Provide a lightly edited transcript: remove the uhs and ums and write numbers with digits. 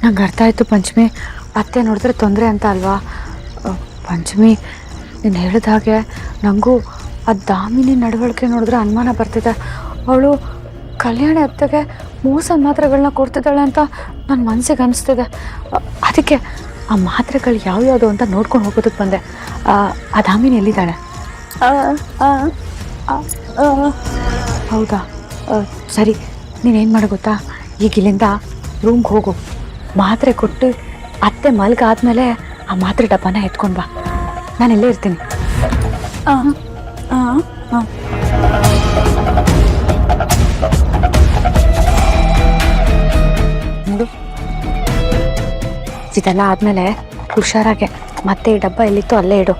ನಂಗೆ ಅರ್ಥ ಆಯ್ತು ಪಂಚಮಿ. ಅತ್ತೆ ನೋಡಿದ್ರೆ ತೊಂದರೆ ಅಂತ ಅಲ್ವಾ? ಪಂಚಮಿ, ನೀನು ಹೇಳಿದ ಹಾಗೆ ನನಗೂ ಆ ದಾಮಿನಿ ನಡವಳಿಕೆ ನೋಡಿದ್ರೆ ಅನುಮಾನ ಬರ್ತಿದೆ. ಅವಳು ಕಲ್ಯಾಣಿ ಅತ್ತೆಗೆ ಮೋಸದ ಮಾತ್ರೆಗಳನ್ನ ಕೊಡ್ತಿದ್ದಾಳೆ ಅಂತ ನನ್ನ ಮನಸ್ಸಿಗೆ ಅನಿಸ್ತಿದೆ. ಅದಕ್ಕೆ ಆ ಮಾತ್ರೆಗಳು ಯಾವ್ಯಾವುದು ಅಂತ ನೋಡ್ಕೊಂಡು ಹೋಗೋದಕ್ಕೆ ಬಂದೆ. ಆ ದಾಮಿನಿ ಎಲ್ಲಿದ್ದಾಳೆ? ಹೌದಾ? ಸರಿ, ನೀನೇನು ಮಾಡು ಗೊತ್ತಾ, ಈಗ ಇಲ್ಲಿಂದ ರೂಮ್ಗೆ ಹೋಗು. ಮಾತ್ರೆ ಕೊಟ್ಟು ಅತ್ತೆ ಮಲ್ಗಾದ್ಮೇಲೆ ಆ ಮಾತ್ರೆ ಡಬ್ಬನ ಎತ್ಕೊಂಡು ಬಾ. ನಾನು ಇಲ್ಲೇ ಇರ್ತೀನಿ. ನೋಡು, ಇದೆಲ್ಲ ಆದಮೇಲೆ ಹುಷಾರಾಗೆ ಮತ್ತೆ ಈ ಡಬ್ಬ ಎಲ್ಲಿತ್ತು ಅಲ್ಲೇ ಇಡು.